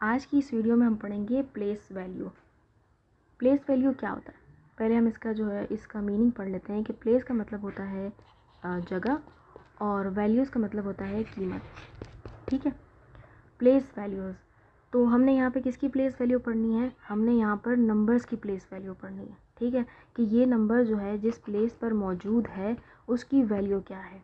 आज की इस वीडियो में हम पढ़ेंगे प्लेस वैल्यू। प्लेस वैल्यू क्या होता है, पहले हम इसका जो है इसका मीनिंग पढ़ लेते हैं कि प्लेस का मतलब होता है जगह और वैल्यूज़ का मतलब होता है कीमत। ठीक है, प्लेस वैल्यूज़। तो हमने यहाँ पे किसकी प्लेस वैल्यू पढ़नी है, हमने यहाँ पर नंबर्स की प्लेस वैल्यू पढ़नी है। ठीक है, कि ये नंबर जो है जिस प्लेस पर मौजूद है उसकी वैल्यू क्या है।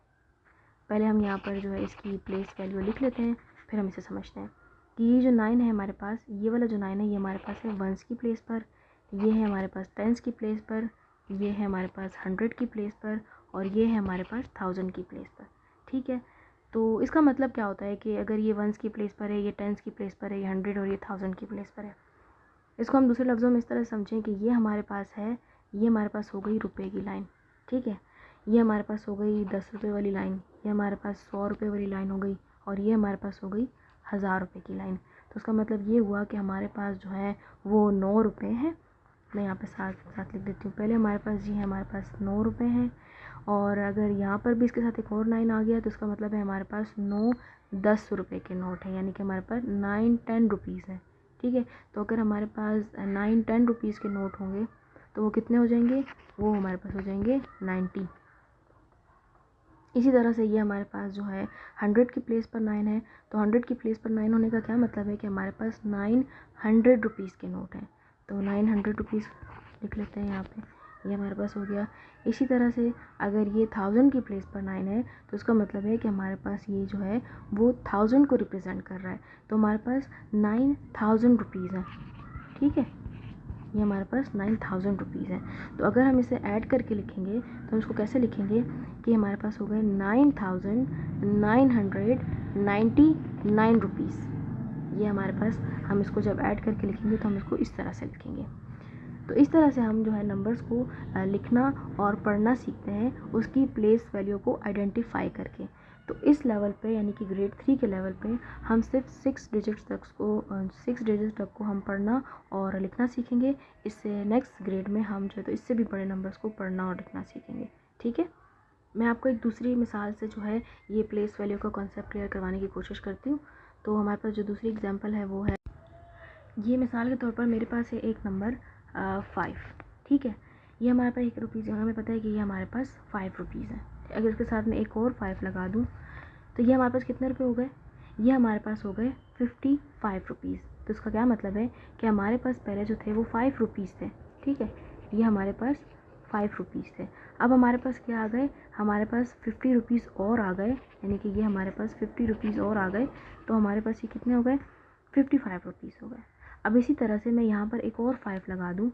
पहले हम यहाँ पर जो है इसकी प्लेस वैल्यू लिख लेते हैं, फिर हम इसे समझते हैं कि ये जो 9 है हमारे पास, ये वाला जो 9 है ये हमारे पास है वंस की प्लेस पर, ये है हमारे पास टेंस की प्लेस पर, ये है हमारे पास 100 की प्लेस पर, और ये है हमारे पास 1000 की प्लेस पर। ठीक है, तो इसका मतलब क्या होता है कि अगर ये वंस की प्लेस पर है, ये टेंस की प्लेस पर है, ये 100 और ये 1000 की प्लेस पर है। इसको हम दूसरे लफ्ज़ों में इस तरह समझें कि ये हमारे पास है, ये हमारे पास हो गई रुपए की लाइन। ठीक है, ये हमारे पास हो गई 10 रुपये वाली लाइन, ये हमारे पास 100 रुपये वाली लाइन हो गई, और ये हमारे पास हो गई 1000 रुपये की लाइन। तो उसका मतलब ये हुआ कि हमारे पास जो है वो 9 रुपये हैं। मैं यहाँ पे साथ साथ लिख देती हूँ। पहले हमारे पास जी है, हमारे पास 9 रुपये हैं, और अगर यहाँ पर भी इसके साथ एक और 9 आ गया तो इसका मतलब है हमारे पास 9 10 रुपये के नोट हैं, यानी कि हमारे पास 9 10 रुपीज़ हैं। ठीक है, तो अगर हमारे पास 9 10 रुपीज़ के नोट होंगे तो वो कितने हो जाएंगे, वो हमारे पास हो जाएंगे 90। इसी तरह से ये हमारे पास जो है 100 की प्लेस पर 9 है, तो 100 की प्लेस पर 9 होने का क्या मतलब है कि हमारे पास 900 रुपीज़ के नोट हैं। तो 900 रुपीज़ लिख लेते हैं यहाँ पे, ये हमारे पास हो गया। इसी तरह से अगर ये 1000 की प्लेस पर 9 है तो उसका मतलब है कि हमारे पास ये जो है वो 1000 को रिप्रेजेंट कर रहा है, तो हमारे पास 9000 रुपीज़ हैं। ठीक है, ये हमारे पास 9000 रुपीज़ है। तो अगर हम इसे ऐड करके लिखेंगे तो हम इसको कैसे लिखेंगे कि हमारे पास हो गए 9999 रुपीज़। ये हमारे पास, हम इसको जब ऐड करके लिखेंगे तो हम इसको इस तरह से लिखेंगे। तो इस तरह से हम जो है नंबर्स को लिखना और पढ़ना सीखते हैं, उसकी प्लेस वैल्यू को आइडेंटिफाई करके। तो इस लेवल पे यानी कि ग्रेड 3 के लेवल पे हम सिर्फ 6 डिजिट्स तक को हम पढ़ना और लिखना सीखेंगे। इससे नेक्स्ट ग्रेड में हम जो है तो इससे भी बड़े नंबर्स को पढ़ना और लिखना सीखेंगे। ठीक है, मैं आपको एक दूसरी मिसाल से जो है ये प्लेस वैल्यू का कॉन्सेप्ट क्लियर करवाने की कोशिश करती हूँ। तो हमारे पास जो दूसरी एग्जाम्पल है वो है, ये मिसाल के तौर पर मेरे पास है एक नंबर 5। ठीक है, ये हमारे पास 1 रुपीज़, हमें पता है कि ये हमारे पास 5 रुपीज़ है। अगर इसके साथ में एक और 5 लगा दूँ तो ये हमारे पास कितने रुपए हो गए, ये हमारे पास हो गए 55 रुपीज़। तो इसका क्या मतलब है कि हमारे पास पहले जो थे वो 5 रुपीज़ थे। ठीक है, ये हमारे पास 5 रुपीज़ थे। अब हमारे पास क्या आ गए, हमारे पास 50 रुपीज़ और आ गए, यानी कि ये हमारे पास 50 रुपीज़ और आ गए, तो हमारे पास ये कितने हो गए, 55 रुपीज़ हो गए। अब इसी तरह से मैं यहाँ पर एक और 5 लगा दूँ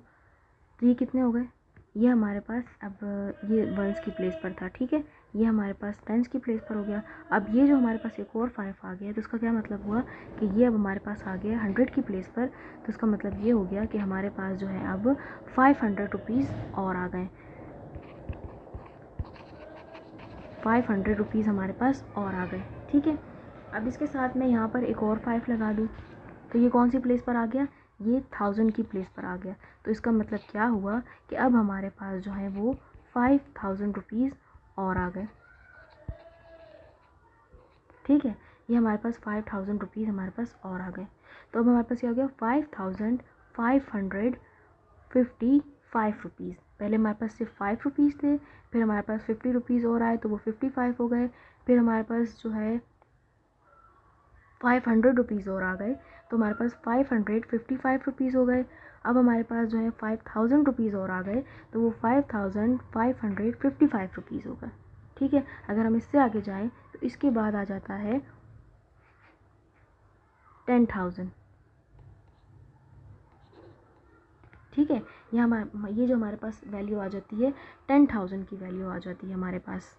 तो ये कितने हो गए, ये हमारे पास, अब ये वंस की प्लेस पर था। ठीक है, ये हमारे पास टेंस की प्लेस पर हो गया। अब ये जो हमारे पास एक और 5 आ गया तो उसका क्या मतलब हुआ कि ये अब हमारे पास आ गया 100 की प्लेस पर। तो उसका मतलब ये हो गया कि हमारे पास जो है अब 500 रुपीज़ और आ गए, 500 रुपीज़ हमारे पास और आ गए। ठीक है, अब इसके साथ मैं यहाँ पर एक और 5 लगा दूँ तो ये कौन सी प्लेस पर आ गया, ये 1000 की प्लेस पर आ गया। तो इसका मतलब क्या हुआ कि अब हमारे पास जो है वो 5000 रुपीज़ और आ गए। ठीक है, ये हमारे पास 5000 रुपीज़ हमारे पास और आ गए। तो अब हमारे पास क्या हो गया, 5555 रुपीज़। पहले हमारे पास सिर्फ 5 रुपीज़ थे, फिर हमारे पास 50 रुपीज़ और आए तो वो 55 हो गए, फिर हमारे पास जो है 500 रुपीज़ और आ गए तो हमारे पास 555 रुपीज़ हो गए। अब हमारे पास जो है 5000 रुपीज़ और आ गए तो वो 5555 रुपीज़ हो गए। ठीक है, अगर हम इससे आगे जाएं तो इसके बाद आ जाता है 10,000। ठीक है, ये जो हमारे पास वैल्यू आ जाती है 10,000 की वैल्यू आ जाती है हमारे पास।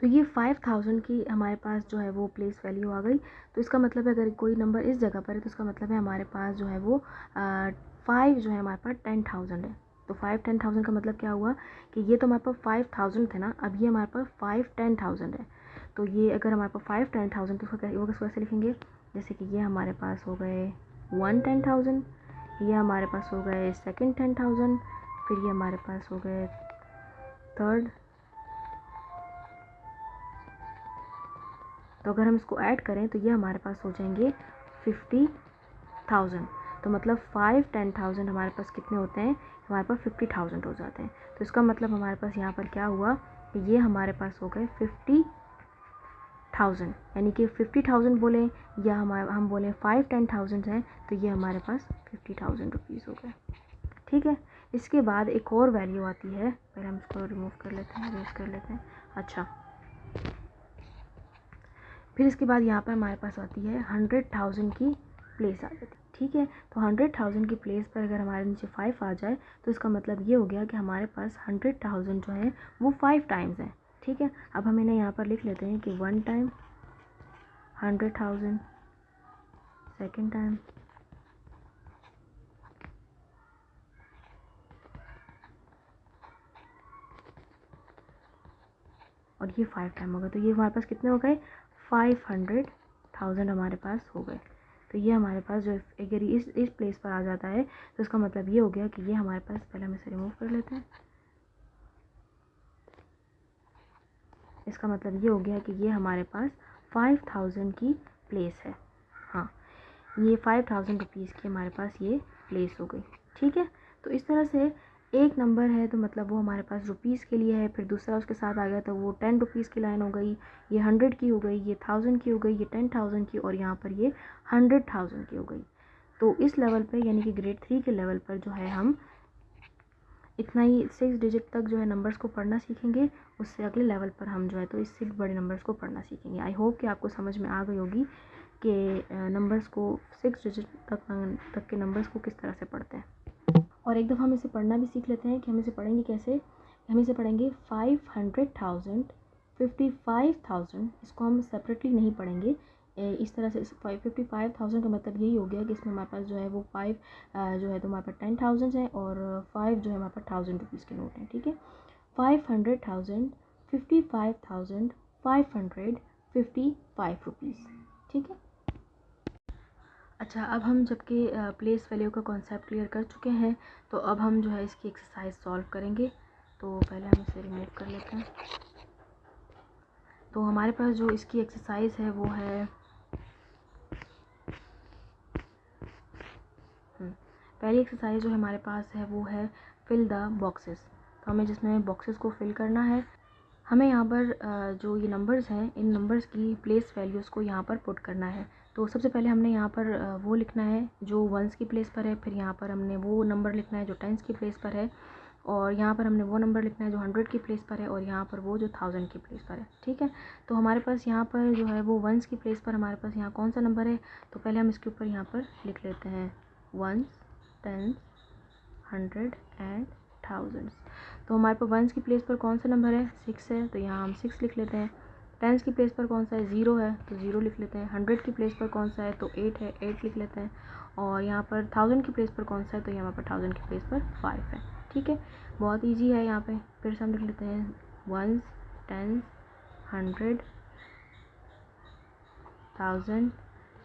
तो ये 5000 की हमारे पास जो है वो प्लेस वैल्यू आ गई। तो इसका मतलब है अगर कोई नंबर इस जगह पर है तो इसका मतलब है हमारे पास जो है वो 5 जो है हमारे पास 10,000 है। तो 5 10,000 का मतलब क्या हुआ कि ये तो हमारे पास 5000 थे ना, अब ये हमारे पास 5 10,000 है। तो ये अगर हमारे पास 5 10,000 तो उसको कैसे लिखेंगे, जैसे कि ये हमारे पास हो गए 1 10,000, ये हमारे पास हो गए सेकंड 10,000, फिर ये हमारे पास हो गए थर्ड तो अगर हम इसको ऐड करें तो ये हमारे पास हो जाएंगे 50,000। तो मतलब 5 10,000 हमारे पास कितने होते हैं, हमारे पास 50,000 हो जाते हैं। तो इसका मतलब हमारे पास यहाँ पर क्या हुआ कि ये हमारे पास हो गए 50,000, यानी कि 50,000 बोलें या हम बोलें 5 10,000 हैं, तो ये हमारे पास 50,000 रुपीज़ हो गए। ठीक है, इसके बाद एक और वैल्यू आती है, पहले हम इसको रिमूव कर लेते हैं, अरेंज कर लेते हैं। अच्छा, फिर इसके बाद यहाँ पर हमारे पास आती है 100,000 की प्लेस आ जाती है। ठीक है, तो 100,000 की प्लेस पर अगर हमारे नीचे 5 आ जाए तो इसका मतलब ये हो गया कि हमारे पास 100,000 जो है वो 5 टाइम्स हैं। ठीक है, अब हम इन्हें यहाँ पर लिख लेते हैं कि 1 टाइम 100,000, सेकेंड टाइम, और ये 5 टाइम हो गए। तो ये हमारे पास कितने हो गए, 500,000 हमारे पास हो गए। तो ये हमारे पास जो अगर इस प्लेस पर आ जाता है तो इसका मतलब ये हो गया कि ये हमारे पास, पहले हम इसे रिमूव कर लेते हैं, इसका मतलब ये हो गया कि ये हमारे पास 5,000 की प्लेस है। हाँ, ये 5,000 रुपीज़ की हमारे पास ये प्लेस हो गई। ठीक है, तो इस तरह से एक नंबर है तो मतलब वो हमारे पास रुपीज़ के लिए है, फिर दूसरा उसके साथ आ गया तो वो 10 रुपीज़ की लाइन हो गई, ये 100 की हो गई, ये 1000 की हो गई, ये 10,000 की, और यहाँ पर ये 100,000 की हो गई। तो इस लेवल पे यानी कि ग्रेड 3 के लेवल पर जो है हम इतना ही 6 डिजिट तक जो है नंबर्स को पढ़ना सीखेंगे। उससे अगले लेवल पर हम जो है तो इससे भी बड़े नंबर्स को पढ़ना सीखेंगे। आई होप कि आपको समझ में आ गई होगी कि नंबर्स को 6 डिजिट तक के नंबर्स को किस तरह से पढ़ते हैं। और एक दफ़ा हम इसे पढ़ना भी सीख लेते हैं कि हम इसे पढ़ेंगे कैसे। हम इसे पढ़ेंगे 500,000, 55,000, इसको हम सेपरेटली नहीं पढ़ेंगे। इस तरह से 55,000 का मतलब यही हो गया कि इसमें हमारे पास जो है वो 5 जो है तो हमारे पास 10,000 है, और 5 जो है हमारे पास 1000 रुपीज़ के नोट हैं। ठीक है, 500,000, 55,000, 555 रुपीज़। ठीक है, अच्छा, अब हम जबकि प्लेस वैल्यू का कॉन्सेप्ट क्लियर कर चुके हैं तो अब हम जो है इसकी एक्सरसाइज सॉल्व करेंगे। तो पहले हम इसे रिमूव कर लेते हैं। तो हमारे पास जो इसकी एक्सरसाइज है वो है, पहली एक्सरसाइज जो हमारे पास है वो है फिल द बॉक्सेस। तो हमें जिसमें बॉक्सेस को फिल करना है, हमें यहाँ पर जो ये नंबर्स हैं इन नंबर्स की प्लेस वैल्यूज़ को यहाँ पर पुट करना है। तो सबसे पहले हमने यहाँ पर वो लिखना है जो वंस की प्लेस पर है, फिर यहाँ पर हमने वो नंबर लिखना है जो टेंस की प्लेस पर है, और यहाँ पर हमने वो नंबर लिखना है जो 100 की प्लेस पर है, और यहाँ पर वो जो 1000 की प्लेस पर है। ठीक है, तो हमारे पास यहाँ पर जो है वो वंस की प्लेस पर हमारे पास यहाँ कौन सा नंबर है, तो पहले हम इसके ऊपर यहाँ पर लिख लेते हैं वंस, टेंस, 100 एंड 1000। तो हमारे पास वंस की प्लेस पर कौन सा नंबर है, 6 है, तो यहाँ हम 6 लिख लेते हैं। टेंस की प्लेस पर कौन सा है, 0 है, तो 0 लिख लेते हैं। 100 की प्लेस पर कौन सा है, तो 8 है, 8 लिख लेते हैं। और यहाँ पर 1000 की प्लेस पर कौन सा है, तो यहाँ पर 1000 की प्लेस पर 5 है। ठीक है, बहुत ईजी है। यहाँ पे फिर से हम लिख लेते हैं वंस, टेंस, 100, 1000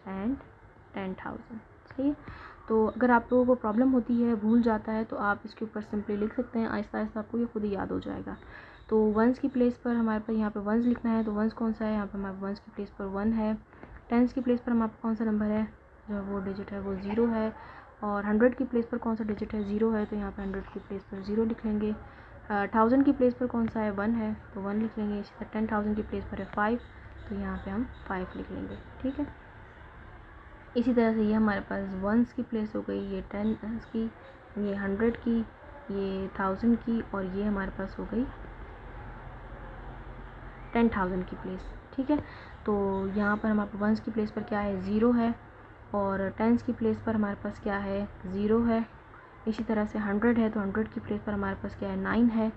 एंड 10,000। सही है, तो अगर आप लोगों को प्रॉब्लम होती है, भूल जाता है, तो आप इसके ऊपर सिंपली लिख सकते हैं, आहिस्ता आहिस्ता आपको ये खुद ही याद हो जाएगा। तो वंस की प्लेस पर हमारे पास यहाँ पे वंस लिखना है, तो वंस कौन सा है, यहाँ पे हमारे वंस की प्लेस पर 1 है। टेंस की प्लेस पर हमारे पास कौन सा नंबर है, जो वो डिजिट है वो 0 है, और 100 की प्लेस पर कौन सा डिजिट है, 0 है, तो यहाँ पर 100 की प्लेस पर 0 लिख लेंगे। 1000 की प्लेस पर कौन सा है, 1 है, तो 1 लिख लेंगे। इसी तरह 10,000 की प्लेस पर है 5, तो यहाँ पर हम 5 लिख लेंगे। ठीक है, इसी तरह से ये हमारे पास वंस की प्लेस हो गई, ये 10 की, ये 100 की, ये 1000 की, और ये हमारे पास हो गई 10,000 की प्लेस। ठीक है, तो यहाँ पर हमारे पास वंस की प्लेस पर क्या है, 0 है, और टेंस की प्लेस पर हमारे पास क्या है, 0 है। इसी तरह से 100 है, तो 100 की प्लेस पर हमारे पास क्या है, 9 है,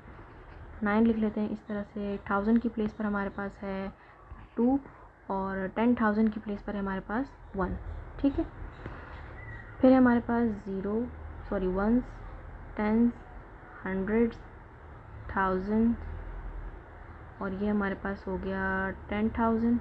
9 लिख लेते हैं। इस तरह से 1000 की प्लेस पर हमारे पास है 2, और 10,000 की प्लेस पर है हमारे पास 1। ठीक है, फिर हमारे पास वंस, टेंस, 100, 1000, और ये हमारे पास हो गया 10,000,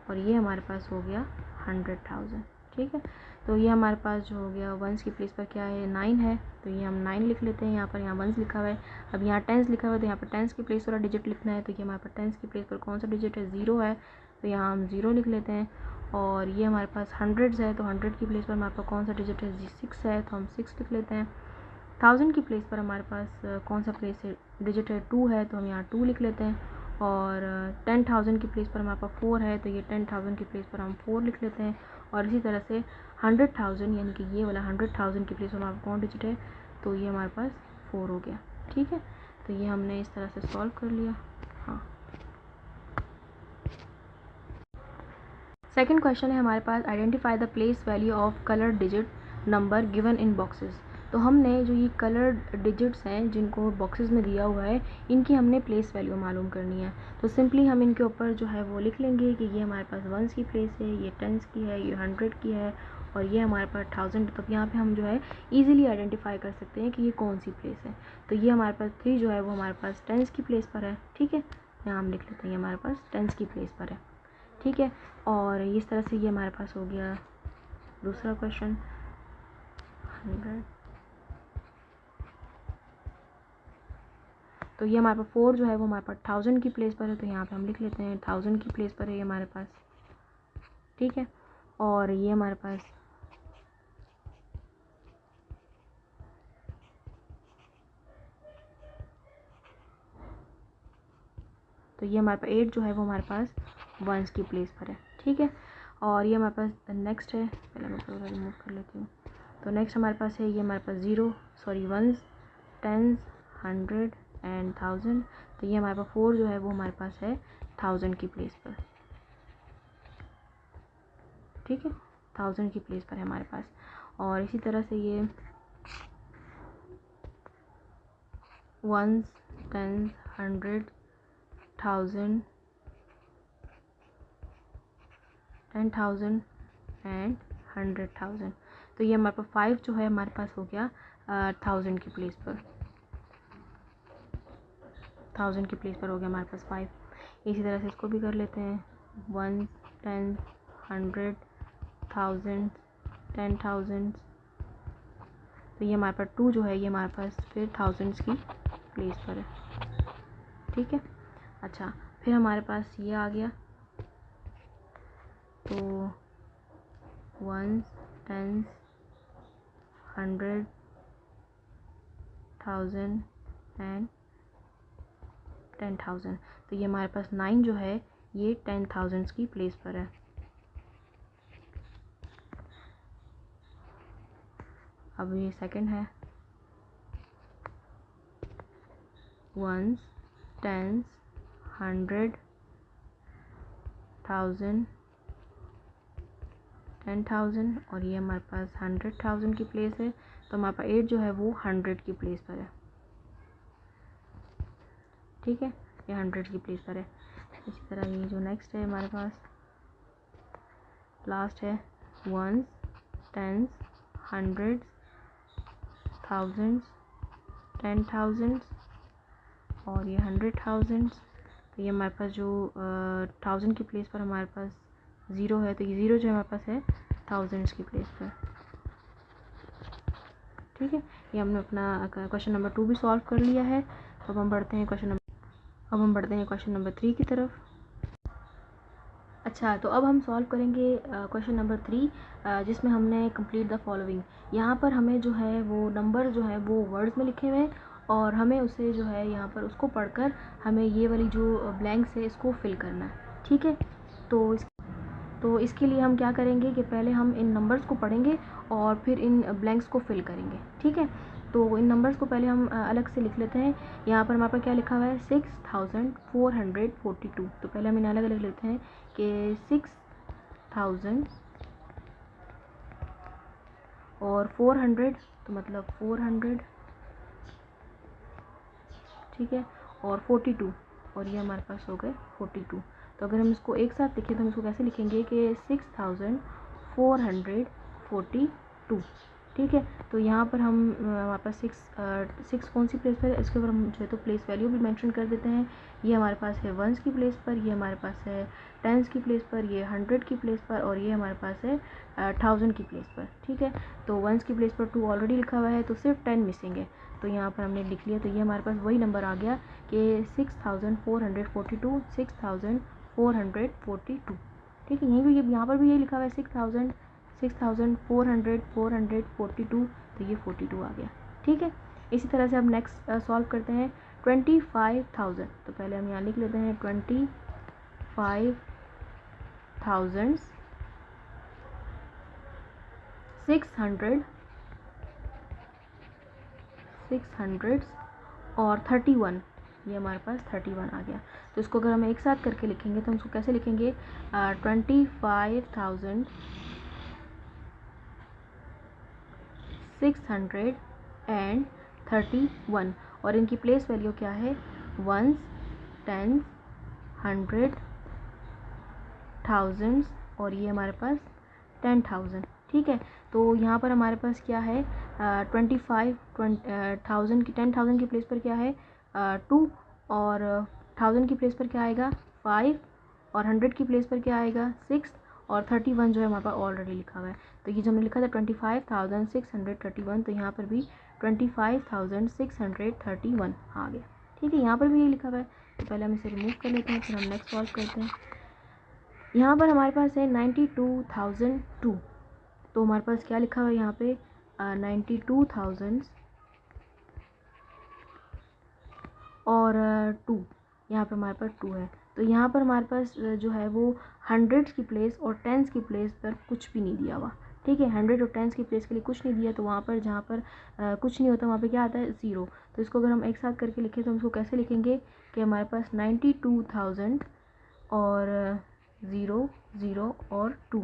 और ये हमारे पास हो गया 100,000। ठीक है, तो ये हमारे पास जो हो गया वंस की प्लेस पर क्या है, 9 है, तो ये हम 9 लिख लेते हैं। यहाँ पर यहाँ वंस लिखा हुआ है, अब यहाँ टेंस लिखा हुआ है, तो यहाँ पर टेंस की प्लेस वाला डिजिट लिखना है, तो ये हमारे पास टेंस की प्लेस पर कौन सा डिजिट है, 0 है, तो यहाँ हम 0 लिख लेते हैं। और ये हमारे पास हंड्रेड्स है, तो 100 की प्लेस पर हमारे पास कौन सा डिजिट है जी 6 है, तो हम 6 लिख लेते हैं। 1000 की प्लेस पर हमारे पास कौन सा प्लेस है डिजिट है 2 है, तो हम यहाँ 2 लिख लेते हैं। और 10,000 की प्लेस पर हमारे पास 4 है, तो ये 10,000 की प्लेस पर हम 4 लिख लेते हैं। और इसी तरह से 100,000 यानी कि ये वाला 100,000 की प्लेस पर हमारे कौन डिजिट है, तो ये हमारे पास 4 हो गया। ठीक है, तो ये हमने इस तरह से सॉल्व कर लिया। हाँ, सेकंड क्वेश्चन है हमारे पास, identify the place value of coloured digit number given in boxes. तो हमने जो ये कलर्ड डिजिट्स हैं जिनको बॉक्सेस में दिया हुआ है, इनकी हमने प्लेस वैल्यू मालूम करनी है। तो सिंपली हम इनके ऊपर जो है वो लिख लेंगे कि ये हमारे पास वंस की प्लेस है, ये टेंस की है, ये 100 की है, और ये हमारे पास 1000। तो यहाँ पे हम जो है ईजिली आइडेंटिफाई कर सकते हैं कि ये कौन सी प्लेस है। तो ये हमारे पास 3 जो है वो हमारे पास टेंस की प्लेस पर है। ठीक है, यहाँ हम लिख लेते हैं ये हमारे पास टेंस की प्लेस पर है। ठीक है, और इस तरह से ये हमारे पास हो गया दूसरा क्वेश्चन 100। तो ये हमारे पास 4 जो है वो हमारे पास 1000 की प्लेस पर है, तो यहाँ पे हम लिख लेते हैं 1000 की प्लेस पर है ये हमारे पास। ठीक है, और ये हमारे पास तो ये हमारे पास 8 जो है वो हमारे पास वंस की प्लेस पर है। ठीक है, और ये हमारे पास नेक्स्ट है, पहले मैं थोड़ा रिमूव कर लेती हूँ। तो नेक्स्ट हमारे पास है ये हमारे पास वंस, टेंस, 100 एंड 1000। तो ये हमारे पास 4 जो है वो हमारे पास है 1000 की प्लेस पर। ठीक है, 1000 की प्लेस पर है हमारे पास। और इसी तरह से ये वंस, टेंस, 100, 1000, 10,000 एंड 100,000। तो ये हमारे पास 5 जो है हमारे पास हो गया 1000 की प्लेस पर। 1000 की प्लेस पर हो गया हमारे पास 5। इसी तरह से इसको भी कर लेते हैं, 1, 10, 100, 1000, 10,000। तो ये हमारे पास 2 जो है ये हमारे पास फिर 1000 की प्लेस पर है। ठीक है, अच्छा, फिर हमारे पास ये आ गया, तो वंस, टेंस, 100, 1000 एंड 10,000। तो ये हमारे पास 9 जो है ये 10,000 की प्लेस पर है। अब ये सेकंड है, वंस, टेंस, 100, 1000, 10,000, और ये हमारे पास 100,000 की प्लेस है। तो हमारे पास 8 जो है वो 100 की प्लेस पर है। ठीक है, ये 100 की प्लेस पर है। इसी तरह ये जो नेक्स्ट है हमारे पास लास्ट है, वंस, टेंस, 100, 1000, 10,000 और ये 100,000। तो ये हमारे पास जो 1000 की प्लेस पर हमारे पास 0 है, तो ये 0 जो हमारे पास है 1000 की प्लेस पर। ठीक है, ये हमने अपना क्वेश्चन नंबर 2 भी सॉल्व कर लिया है। अब हम बढ़ते हैं क्वेश्चन नंबर 3 की तरफ। अच्छा, तो अब हम सॉल्व करेंगे क्वेश्चन नंबर 3, जिसमें हमने कंप्लीट द फॉलोइंग। यहाँ पर हमें जो है वो नंबर जो है वो वर्ड्स में लिखे हुए हैं, और हमें उसे जो है यहाँ पर उसको पढ़कर हमें ये वाली जो ब्लैंक्स है इसको फिल करना है। ठीक है, तो इसके लिए हम क्या करेंगे कि पहले हम इन नंबर्स को पढ़ेंगे और फिर इन ब्लैंक्स को फिल करेंगे। ठीक है, तो इन नंबर्स को पहले हम अलग से लिख लेते हैं। यहाँ पर हमारे पास क्या लिखा हुआ है 6,442। तो पहले हम इन्हें अलग अलग लिखते हैं कि 6,000 और 400, तो मतलब 400। ठीक है, और 42, और ये हमारे पास हो गए 42। तो अगर हम इसको एक साथ लिखें तो हम इसको कैसे लिखेंगे कि 6,442। ठीक है, तो यहाँ पर हम हमारे पास 6 कौन सी प्लेस पर है, इसके ऊपर हम जो है तो प्लेस वैल्यू भी मेंशन कर देते हैं। ये हमारे पास है वंस की प्लेस पर, ये हमारे पास है टेंस की प्लेस पर, ये 100 की प्लेस पर, और ये हमारे पास है 1000 की प्लेस पर। ठीक है, तो वंस की प्लेस पर 2 ऑलरेडी लिखा हुआ है, तो सिर्फ 10 मिसिंग है, तो यहाँ पर हमने लिख लिया। तो ये हमारे पास वही नंबर आ गया कि 6,442, 6442। ठीक है, यहीं भी यहाँ पर भी ये लिखा हुआ है 6442, तो ये 42 आ गया। ठीक है, इसी तरह से अब नेक्स्ट सॉल्व करते हैं 25,000। तो पहले हम यहाँ लिख लेते हैं 25,600 और 31, ये हमारे पास 31 आ गया। तो इसको अगर हम एक साथ करके लिखेंगे तो हम इसको कैसे लिखेंगे, 25,631, और इनकी प्लेस वैल्यू क्या है, 1s, 10s, 100, 1000s, और ये हमारे पास 10,000। ठीक है, तो यहाँ पर हमारे पास क्या है, 10,000 की प्लेस पर क्या है 2, और 1000 की प्लेस पर क्या आएगा 5, और 100 की प्लेस पर क्या आएगा 6, और 31 जो है हमारे पास ऑलरेडी लिखा हुआ है। तो ये जो हमने लिखा था 25,631, तो यहाँ पर भी 25,631 आ गया। ठीक है, यहाँ पर भी ये लिखा हुआ है। तो पहले हम इसे रिमूव कर लेते हैं, फिर हम नेक्स्ट सॉल्व करते हैं। यहाँ पर हमारे पास है 92,002, तो हमारे पास क्या लिखा हुआ है यहाँ पे 92,000 और 2, यहाँ पे हमारे पास 2 है। तो यहाँ पर हमारे पास जो है वो 100 की प्लेस और 10s की प्लेस पर कुछ भी नहीं दिया हुआ। ठीक है, 100 और 10s की प्लेस के लिए कुछ नहीं दिया, तो वहाँ पर जहाँ पर कुछ नहीं होता वहाँ पे क्या आता है 0। तो इसको अगर हम एक साथ करके लिखें तो हम इसको कैसे लिखेंगे कि हमारे पास 92,000 और 0, 0 और 2।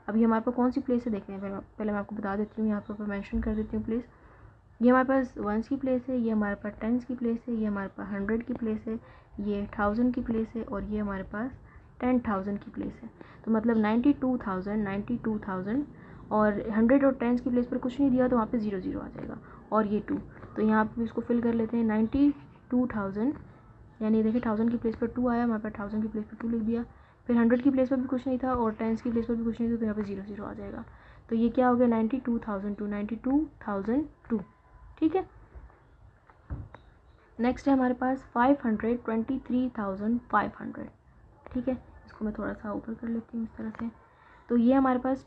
अभी हमारे पास कौन सी प्लेस है देखते हैं, पहले मैं आपको बता देती हूँ, यहाँ पर मेंशन कर देती हूँ प्लेस। ये हमारे पास 1s की प्लेस है, ये हमारे पास 10s की प्लेस है, ये हमारे पास 100 की प्लेस है, ये 1000 की प्लेस है, और ये हमारे पास 10,000 की प्लेस है। तो मतलब 92,000 और 100 और 10s की प्लेस पर कुछ नहीं दिया तो वहाँ पे 0, 0 आ जाएगा, और ये 2। तो यहाँ पे इसको फिल कर लेते हैं 92,000, यानी देखिए 1000 की प्लेस पर 2 आया, हमारे पास 1000 की प्लेस पर 2 लिख दिया, फिर 100 की प्लेस पर भी कुछ नहीं था और 10s की प्लेस पर भी कुछ नहीं था, तो यहाँ पे 0, 0 आ जाएगा। तो ये क्या हो गया 92,002। ठीक है, नेक्स्ट है हमारे पास 523,500। ठीक है, इसको मैं थोड़ा सा ऊपर कर लेती हूँ इस तरह से। तो ये हमारे पास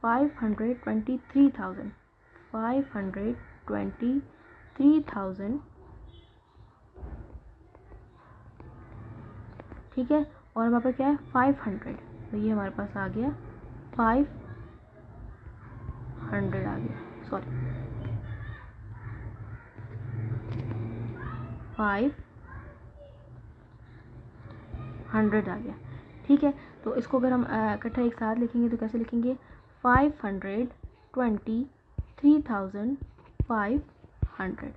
523,000, ठीक है, और हमारे पास क्या है 500, तो ये हमारे पास आ गया 500 आ गया, सॉरी 500 आ गया। ठीक है, तो इसको अगर हम इकट्ठा एक साथ लिखेंगे तो कैसे लिखेंगे 523,500।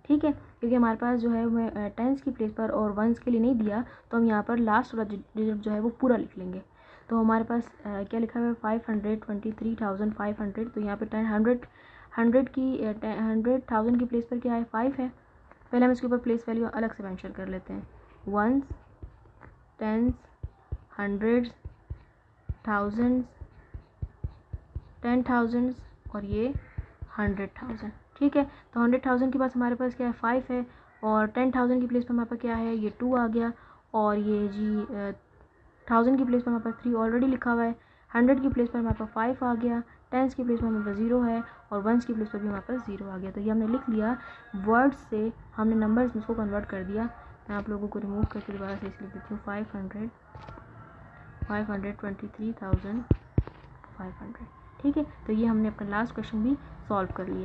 ठीक है, क्योंकि हमारे पास जो है मैं 10s की प्लेस पर और 1s के लिए नहीं दिया, तो हम यहाँ पर लास्ट वाला डिजिट जो है वो पूरा लिख लेंगे। तो हमारे पास क्या लिखा हुआ है 523,500, तो यहाँ पे 100 की 100,000 की प्लेस पर क्या है 5 है। पहले हम इसके ऊपर प्लेस वैल्यू अलग से मेंशन कर लेते हैं, 1s, 10s, 100s, 1000s, 10,000 और ये 100,000। ठीक है, तो 100,000 के पास हमारे पास क्या है 5 है, और 10,000 की प्लेस पर हमारे पास क्या है ये 2 आ गया, और ये जी 1000 की प्लेस पर हमारे पास 3 ऑलरेडी लिखा हुआ है, 100 की प्लेस पर हमारे पास 5 आ गया, 10s की प्लेस पर हमारे पास 0 है, और 1s की प्लेस पर भी हमारे पास 0 आ गया। तो ये हमने लिख लिया, वर्ड्स से हमने नंबर्स में इसको कन्वर्ट कर दिया। मैं आप लोगों को रिमूव करके दोबारा से इसलिए लिखती हूँ 523,500। ठीक है, तो ये हमने अपना लास्ट क्वेश्चन भी सॉल्व कर लिया।